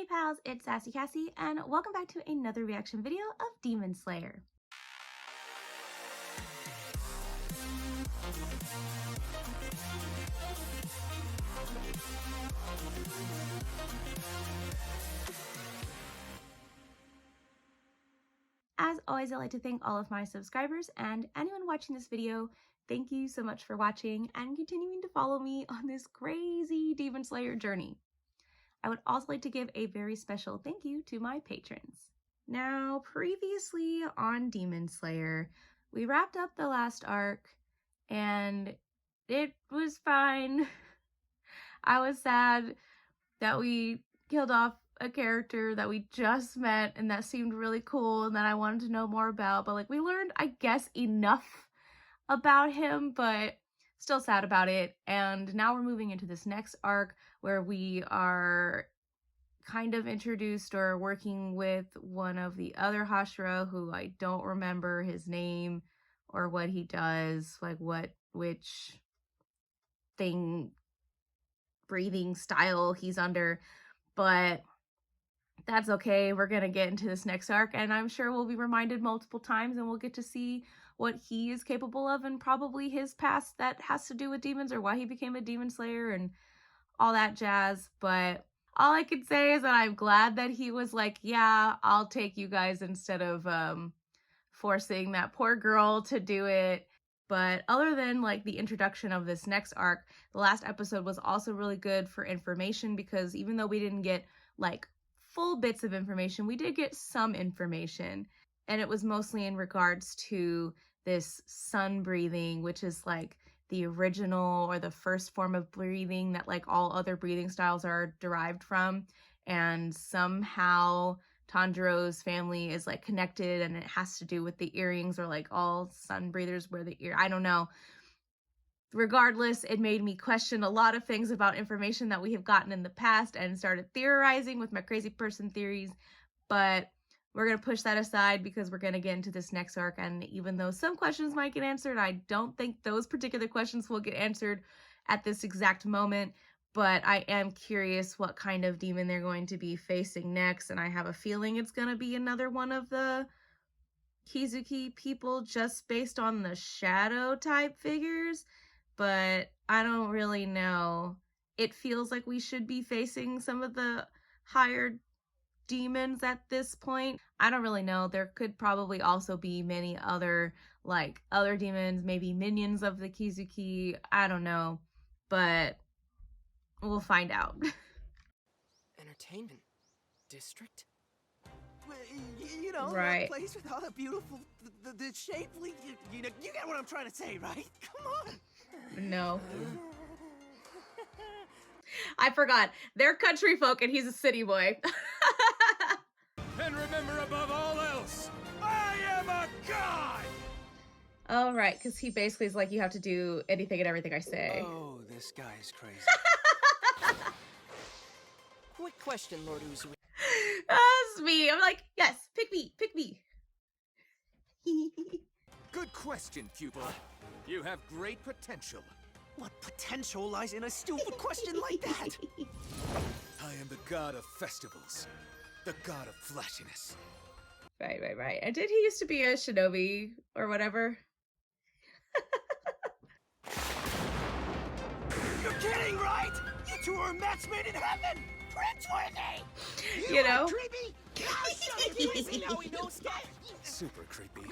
Hey pals, it's Sassy Cassie, and welcome back to another reaction video of Demon Slayer. As always, I'd like to thank all of my subscribers and anyone watching this video. Thank you so much for watching and continuing to follow me on this crazy Demon Slayer journey. I would also like to give a very special thank you to my patrons. Now, previously on Demon Slayer, we wrapped up the last arc and it was fine. I was sad that we killed off a character that we just met and that seemed really cool and that I wanted to know more about, but like we learned, I guess, enough about him, but still sad about it. And now we're moving into this next arc where we are kind of introduced or working with one of the other Hashira, who I don't remember his name or what he does, like which thing, breathing style he's under, but that's okay. We're gonna get into this next arc and I'm sure we'll be reminded multiple times and we'll get to see what he is capable of and probably his past that has to do with demons or why he became a demon slayer and all that jazz. But all I can say is that I'm glad that he was like, yeah, I'll take you guys instead of forcing that poor girl to do it. But other than like the introduction of this next arc, the last episode was also really good for information because even though we didn't get like full bits of information, we did get some information. And it was mostly in regards to this sun breathing, which is like the original or the first form of breathing that like all other breathing styles are derived from. And somehow Tanjiro's family is like connected and it has to do with the earrings, or like all sun breathers wear the ear. I don't know. Regardless, it made me question a lot of things about information that we have gotten in the past and started theorizing with my crazy person theories. But we're going to push that aside because we're going to get into this next arc. And even though some questions might get answered, I don't think those particular questions will get answered at this exact moment. But I am curious what kind of demon they're going to be facing next. And I have a feeling it's going to be another one of the Kizuki people just based on the shadow type figures. But I don't really know. It feels like we should be facing some of the higher demons at this point. I don't really know. There could probably also be many other other demons, maybe minions of the Kizuki. I don't know, but we'll find out. Entertainment district? You know, right. A place with all the beautiful, the shapely, you get what I'm trying to say, right? Come on. No. I forgot. They're country folk and he's a city boy. And remember above all else, I am a god! Oh, right, because he basically is like, you have to do anything and everything I say. Oh, this guy is crazy. Quick question, Lord Uzui. That's me. I'm like, yes, pick me, pick me. Good question, pupil. You have great potential. What potential lies in a stupid question like that? I am the god of festivals. The god of flashiness. Right. And did he used to be a shinobi or whatever? You're kidding, right? You two are a match made in heaven! Prince-worthy! You know? Creepy! Now he knows that! Super creepy.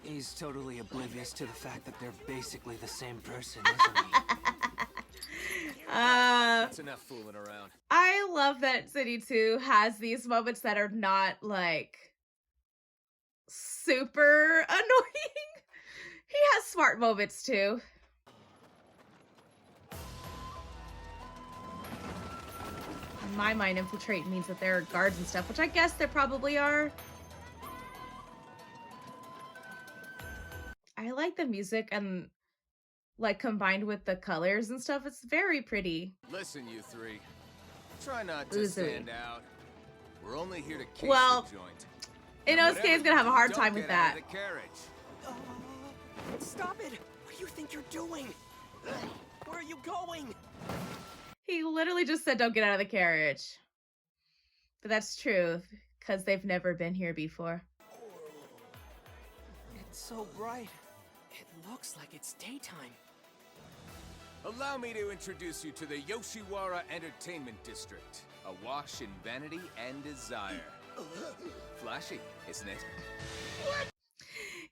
He's totally oblivious to the fact that they're basically the same person, isn't he? That's enough fooling around. I love that City 2 has these moments that are not like super annoying. He has smart moments too. In my mind, infiltrate means that there are guards and stuff, which I guess there probably are. I like the music and like combined with the colors and stuff. It's very pretty. Listen, you three. Try not to Uzui. stand out. We're only here to case Well, the joint. Inosuke is gonna have a hard time with Don't get out that. of the carriage. Stop it! What do you think you're doing? Where are you going? He literally just said, don't get out of the carriage. But that's true, because they've never been here before. It's so bright. It looks like it's daytime. Allow me to introduce you to the Yoshiwara Entertainment District, awash in vanity and desire. Flashy, isn't it?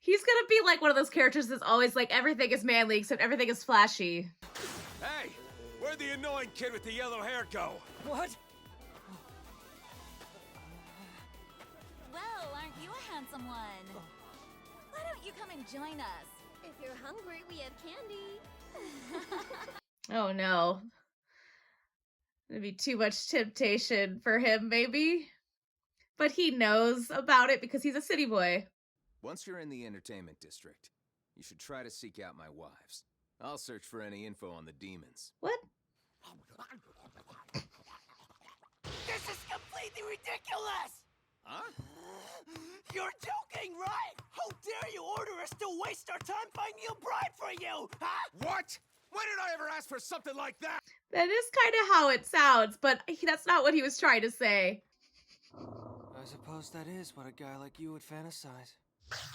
He's gonna be like one of those characters that's always like, everything is manly except everything is flashy. Hey, where'd the annoying kid with the yellow hair go? What? Well, aren't you a handsome one? Why don't you come and join us? If you're hungry, we have candy. Oh no. It'd be too much temptation for him, maybe. But he knows about it because he's a city boy. Once you're in the entertainment district, you should try to seek out my wives. I'll search for any info on the demons. What? This is completely ridiculous! Huh? You're joking, right? How dare you order us to waste our time finding a bride for you, huh? What? When did I ever ask for something like that? That is kind of how it sounds, but that's not what he was trying to say. I suppose that is what a guy like you would fantasize.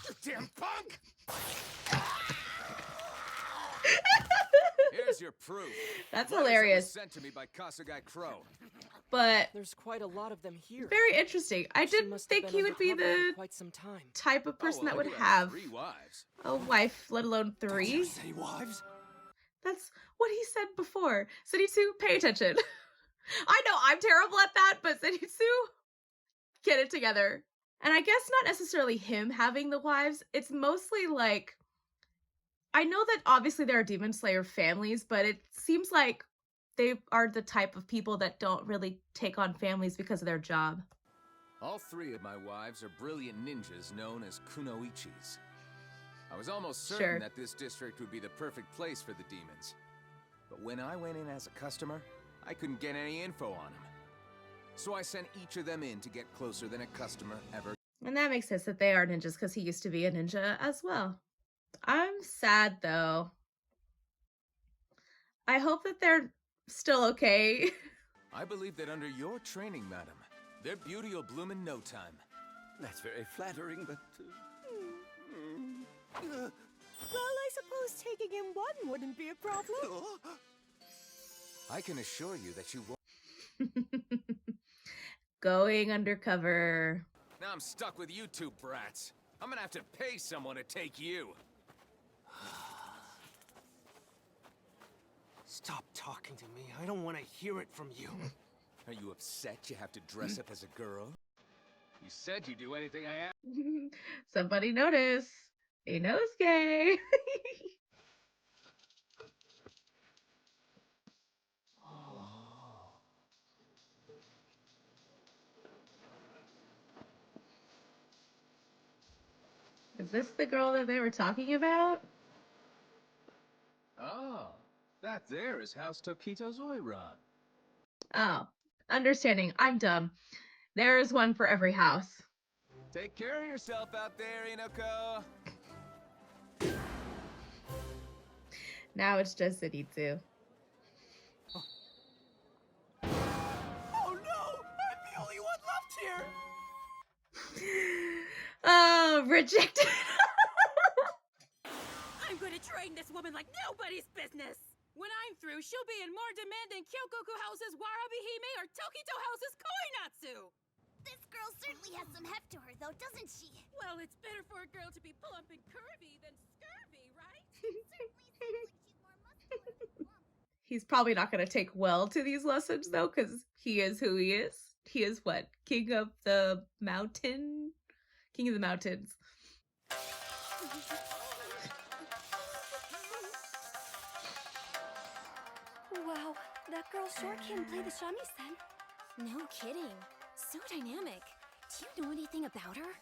You damn punk! Here's your proof. That's Letters that were hilarious. sent to me by Kassie Crow. But There's quite a lot of them here. very interesting. I She didn't must have think been he would be undercover for the quite some time. type of person Oh, well, that would I do have 3 wives. a wife, let alone 3. Say wives? That's what he said before. Zenitsu, pay attention. I know I'm terrible at that, but Zenitsu, get it together. And I guess not necessarily him having the wives. It's mostly like, I know that obviously there are Demon Slayer families, but it seems like they are the type of people that don't really take on families because of their job. All 3 of my wives are brilliant ninjas known as kunoichis. I was almost certain Sure. that this district would be the perfect place for the demons. But when I went in as a customer, I couldn't get any info on them. So I sent each of them in to get closer than a customer ever. And that makes sense that they are ninjas because he used to be a ninja as well. I'm sad though. I hope that they're still okay. I believe that under your training, madam, their beauty will bloom in no time. That's very flattering, but... well, I suppose taking him one wouldn't be a problem. I can assure you that you won't. Going undercover. Now I'm stuck with you 2 brats. I'm gonna have to pay someone to take you. Stop talking to me. I don't want to hear it from you. Are you upset you have to dress up as a girl? You said you'd do anything I asked. Somebody notice. Inosuke. Is this the girl that they were talking about? Oh, that there is House Tokito's Oiran. Oh, understanding. I'm dumb. There is one for every house. Take care of yourself out there, Inoko. Now it's just Zenitsu. Oh no! I'm the only one left here! Oh, rejected. I'm gonna train this woman like nobody's business! When I'm through, she'll be in more demand than Kyogoku House's Warabi Hime or Tokito House's Koinatsu! This girl certainly has some heft to her, though, doesn't she? Well, it's better for a girl to be plump and curvy than scurvy, right? Certainly seems like she's more muscular than plump. He's probably not going to take well to these lessons, though, because he is who he is. He is what? King of the mountain? King of the mountains. Wow, that girl sure can play the shamisen. No kidding. So dynamic. Do you know anything about her?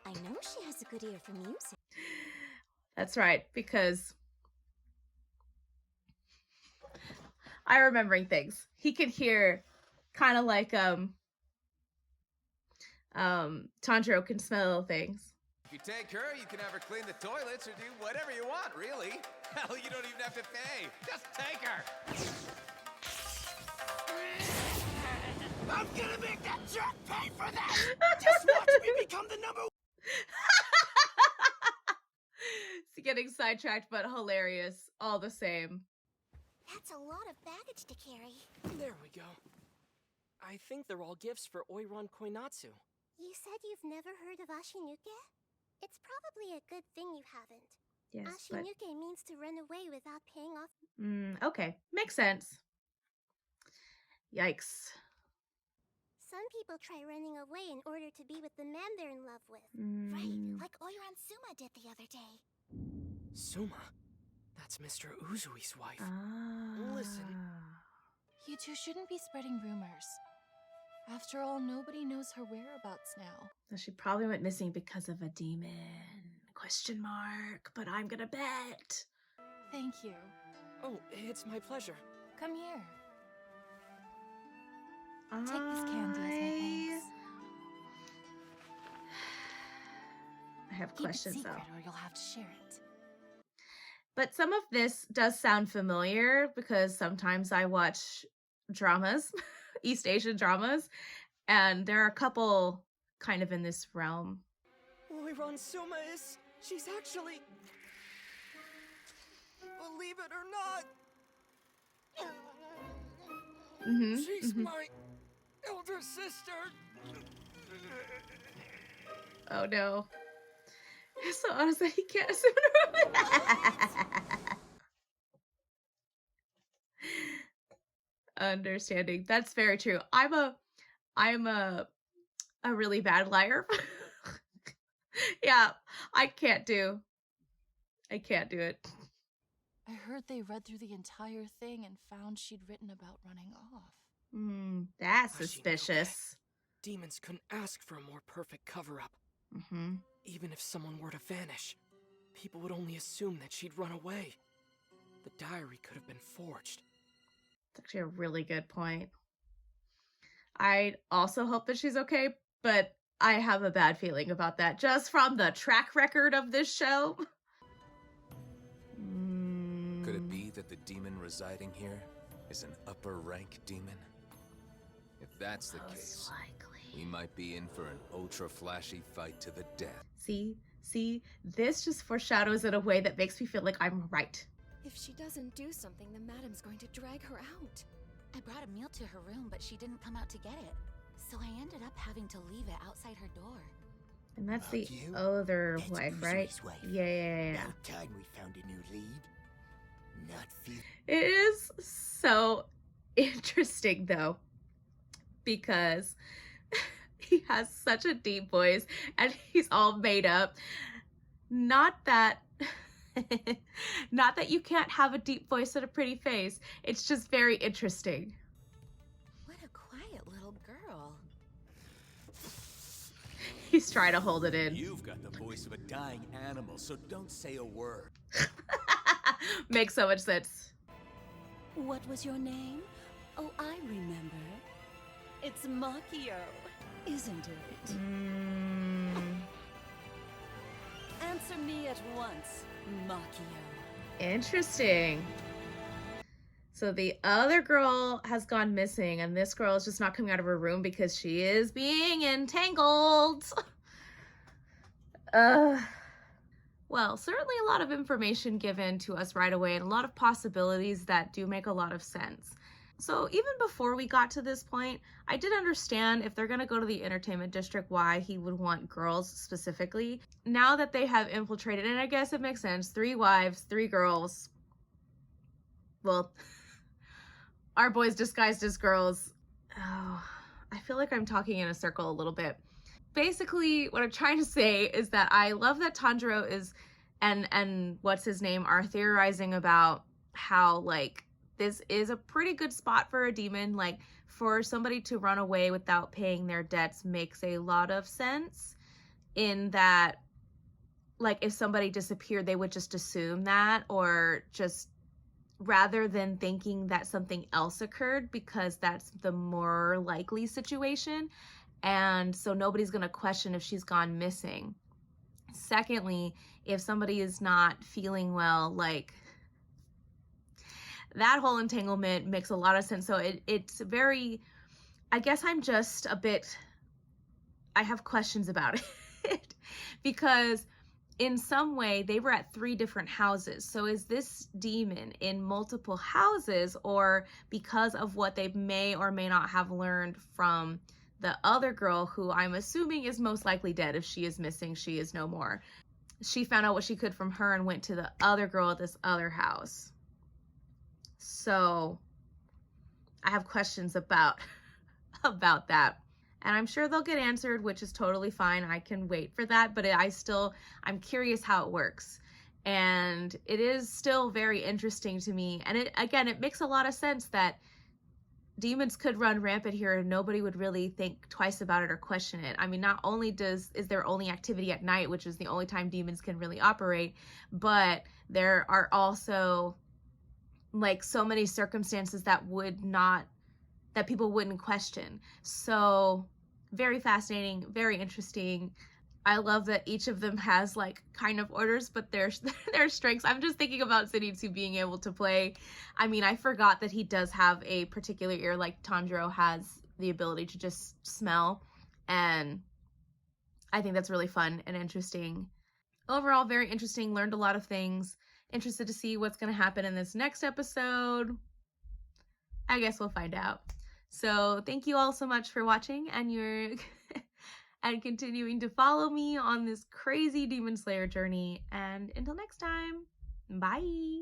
I know she has a good ear for music. That's right, because I'm remembering things. He could hear kind of like Tanjiro can smell things. If you take her, you can have her clean the toilets or do whatever you want, really. Hell, you don't even have to pay. Just take her. I'm gonna make that jerk pay for that! Just watch me become the number. It's getting sidetracked, but hilarious all the same. That's a lot of baggage to carry. There we go. I think they're all gifts for Oiran Koinatsu. You said you've never heard of Ashinuke? It's probably a good thing you haven't. Yes, but... Ashinuke means to run away without paying off. Okay. Makes sense. Yikes. Some people try running away in order to be with the man they're in love with. Right, like Oiran Suma did the other day. Suma? That's Mr. Uzui's wife. Listen. You two shouldn't be spreading rumors. After all, nobody knows her whereabouts now. She probably went missing because of a demon. Question mark. But I'm gonna bet. Thank you. Oh, it's my pleasure. Come here. Take this candy as my thanks. I have Keep questions it secret, though. or you'll have to share it. But some of this does sound familiar because sometimes I watch dramas, East Asian dramas, and there are a couple kind of in this realm. Oiran Suma is... She's actually... Believe it or not... She's my elder sister. Oh no. So honestly, he can't assume Understanding. That's very true. I'm a really bad liar. Yeah, I can't do it. I heard they read through the entire thing and found she'd written about running off. That's Ashinuke. suspicious. Demons couldn't ask for a more perfect cover-up. Even if someone were to vanish, people would only assume that she'd run away. The diary could have been forged. It's actually a really good point. I also hope that she's okay, but I have a bad feeling about that just from the track record of this show. Could it be that the demon residing here is an upper rank demon? If that's the case, we might be in for an ultra flashy fight to the death. See, this just foreshadows in a way that makes me feel like I'm right. If she doesn't do something, the madam's going to drag her out. I brought a meal to her room, but she didn't come out to get it. So I ended up having to leave it outside her door. And that's the You? other That's wife, Uzui's right? wife. Yeah. About time we found a new lead. Not feel. It is so interesting though, because he has such a deep voice and he's all made up. Not that you can't have a deep voice and a pretty face. It's just very interesting. What a quiet little girl. He's trying to hold it in. You've got the voice of a dying animal, so don't say a word. Makes so much sense. What was your name? Oh, I remember. It's Makio, isn't it? Answer me at once, Makio. Interesting. So the other girl has gone missing, and this girl is just not coming out of her room because she is being entangled. Well, certainly a lot of information given to us right away and a lot of possibilities that do make a lot of sense. So even before we got to this point, I did understand if they're going to go to the entertainment district why he would want girls specifically. Now that they have infiltrated, and I guess it makes sense, 3 wives, 3 girls. Well, our boys disguised as girls. Oh, I feel like I'm talking in a circle a little bit. Basically, what I'm trying to say is that I love that Tanjiro is and what's his name are theorizing about how, like, this is a pretty good spot for a demon. Like, for somebody to run away without paying their debts makes a lot of sense, in that, like, if somebody disappeared, they would just assume that, or just rather than thinking that something else occurred, because that's the more likely situation. And so nobody's going to question if she's gone missing. Secondly, if somebody is not feeling well, like, that whole entanglement makes a lot of sense. So it's very I guess I'm just a bit, I have questions about it because in some way they were at 3 different houses. So is this demon in multiple houses, or because of what they may or may not have learned from the other girl, who I'm assuming is most likely dead? If she is missing, she is no more. She found out what she could from her and went to the other girl at this other house. So I have questions about that. And I'm sure they'll get answered, which is totally fine. I can wait for that, but I'm curious how it works. And it is still very interesting to me. And it makes a lot of sense that demons could run rampant here and nobody would really think twice about it or question it. I mean, not only is there only activity at night, which is the only time demons can really operate, but there are also like so many circumstances that people wouldn't question. So very fascinating, very interesting. I love that each of them has like kind of orders, but their strengths. I'm just thinking about Zenitsu being able to play. I mean, I forgot that he does have a particular ear, like Tanjiro has the ability to just smell. And I think that's really fun and interesting. Overall, very interesting. Learned a lot of things. Interested to see what's going to happen in this next episode. I guess we'll find out. So thank you all so much for watching and and continuing to follow me on this crazy Demon Slayer journey. And until next time, bye!